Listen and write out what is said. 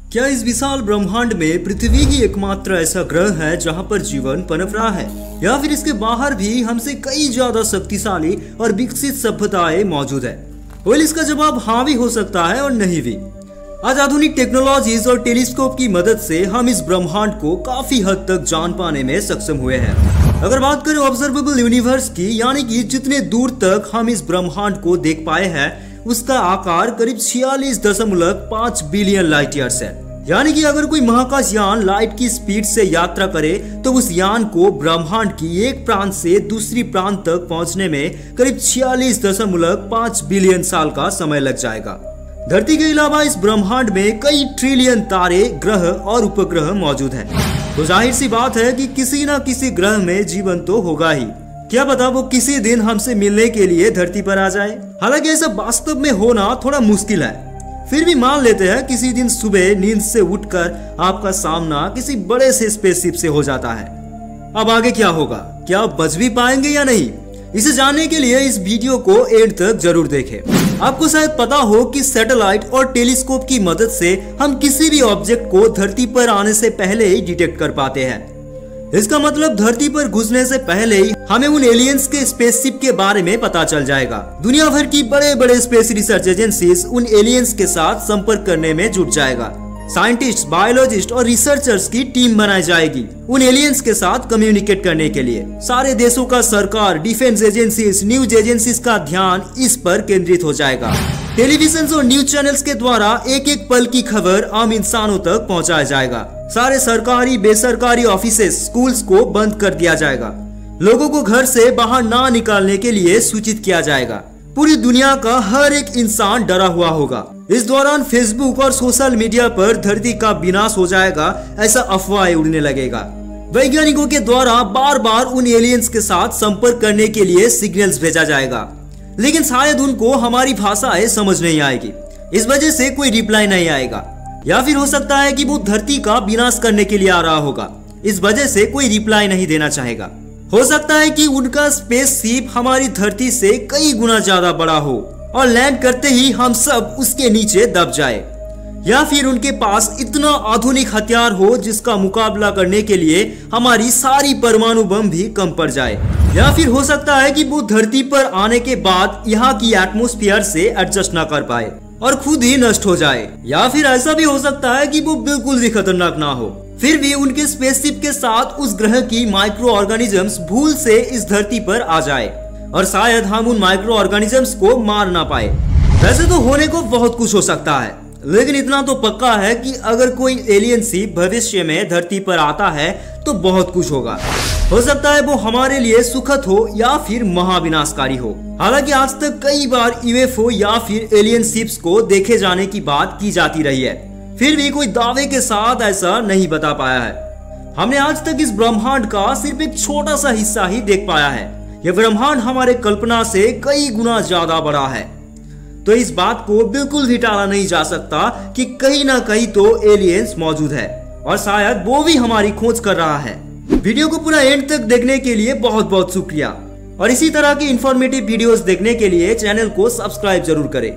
क्या इस विशाल ब्रह्मांड में पृथ्वी ही एकमात्र ऐसा ग्रह है जहां पर जीवन पनप रहा है, या फिर इसके बाहर भी हमसे कई ज्यादा शक्तिशाली और विकसित सभ्यताएं मौजूद है? वेल, इसका जवाब हाँ भी हो सकता है और नहीं भी। आज आधुनिक टेक्नोलॉजीज और टेलीस्कोप की मदद से हम इस ब्रह्मांड को काफी हद तक जान पाने में सक्षम हुए हैं। अगर बात करें ऑब्जर्वेबल यूनिवर्स की, यानी कि जितने दूर तक हम इस ब्रह्मांड को देख पाए हैं, उसका आकार करीब 46.5 बिलियन लाइट ईयर्स है। यानी कि अगर कोई महाकाश यान लाइट की स्पीड से यात्रा करे तो उस यान को ब्रह्मांड की एक प्रांत से दूसरी प्रांत तक पहुंचने में करीब 46.5 बिलियन साल का समय लग जाएगा। धरती के अलावा इस ब्रह्मांड में कई ट्रिलियन तारे, ग्रह और उपग्रह मौजूद हैं। तो जाहिर सी बात है कि किसी न किसी ग्रह में जीवन तो होगा ही। क्या पता वो किसी दिन हमसे मिलने के लिए धरती पर आ जाए। हालांकि ऐसा वास्तव में होना थोड़ा मुश्किल है, फिर भी मान लेते हैं किसी दिन सुबह नींद से उठकर आपका सामना किसी बड़े से स्पेसशिप से हो जाता है। अब आगे क्या होगा, क्या आप बच भी पाएंगे या नहीं, इसे जानने के लिए इस वीडियो को एंड तक जरूर देखें। आपको शायद पता हो कि सैटेलाइट और टेलीस्कोप की मदद से हम किसी भी ऑब्जेक्ट को धरती पर आने से पहले ही डिटेक्ट कर पाते हैं। इसका मतलब धरती पर घुसने से पहले ही हमें उन एलियंस के स्पेसशिप के बारे में पता चल जाएगा। दुनिया भर की बड़े बड़े स्पेस रिसर्च एजेंसीज उन एलियंस के साथ संपर्क करने में जुट जाएगा। साइंटिस्ट, बायोलॉजिस्ट और रिसर्चर्स की टीम बनाई जाएगी उन एलियंस के साथ कम्युनिकेट करने के लिए। सारे देशों का सरकार, डिफेंस एजेंसीज, न्यूज एजेंसीज का ध्यान इस पर केंद्रित हो जाएगा। टेलीविजन और न्यूज चैनल्स के द्वारा एक एक पल की खबर आम इंसानों तक पहुंचाया जाएगा। सारे सरकारी, बेसरकारी ऑफिसेस, स्कूल्स को बंद कर दिया जाएगा। लोगों को घर से बाहर ना निकालने के लिए सूचित किया जाएगा। पूरी दुनिया का हर एक इंसान डरा हुआ होगा। इस दौरान फेसबुक और सोशल मीडिया पर धरती का विनाश हो जाएगा ऐसा अफवाहें उड़ने लगेगा। वैज्ञानिकों के द्वारा बार बार उन एलियंस के साथ संपर्क करने के लिए सिग्नल्स भेजा जाएगा, लेकिन शायद उनको हमारी भाषाएं समझ नहीं आएगी। इस वजह से कोई रिप्लाई नहीं आएगा, या फिर हो सकता है कि वो धरती का विनाश करने के लिए आ रहा होगा, इस वजह से कोई रिप्लाई नहीं देना चाहेगा। हो सकता है कि उनका स्पेसशिप हमारी धरती से कई गुना ज्यादा बड़ा हो और लैंड करते ही हम सब उसके नीचे दब जाए, या फिर उनके पास इतना आधुनिक हथियार हो जिसका मुकाबला करने के लिए हमारी सारी परमाणु बम भी कम पड़ जाए, या फिर हो सकता है कि वो धरती पर आने के बाद यहाँ की एटमॉस्फेयर से एडजस्ट ना कर पाए और खुद ही नष्ट हो जाए, या फिर ऐसा भी हो सकता है कि वो बिल्कुल भी खतरनाक ना हो, फिर भी उनके स्पेसशिप के साथ उस ग्रह की माइक्रो ऑर्गेनिजम्स भूल से इस धरती पर आ जाए और शायद हम उन माइक्रो ऑर्गेनिजम्स को मार ना पाए। वैसे तो होने को बहुत कुछ हो सकता है, लेकिन इतना तो पक्का है कि अगर कोई एलियन शिप भविष्य में धरती पर आता है तो बहुत कुछ होगा। हो सकता है वो हमारे लिए सुखद हो या फिर महाविनाशकारी हो। हालांकि आज तक कई बार यूएफओ या फिर एलियन शिप्स को देखे जाने की बात की जाती रही है, फिर भी कोई दावे के साथ ऐसा नहीं बता पाया है। हमने आज तक इस ब्रह्मांड का सिर्फ एक छोटा सा हिस्सा ही देख पाया है। यह ब्रह्मांड हमारे कल्पना से कई गुना ज्यादा बड़ा है, तो इस बात को बिल्कुल भी टाला नहीं जा सकता कि कहीं ना कहीं तो एलियंस मौजूद है और शायद वो भी हमारी खोज कर रहा है। वीडियो को पूरा एंड तक देखने के लिए बहुत बहुत शुक्रिया, और इसी तरह की इंफॉर्मेटिव वीडियोस देखने के लिए चैनल को सब्सक्राइब जरूर करें।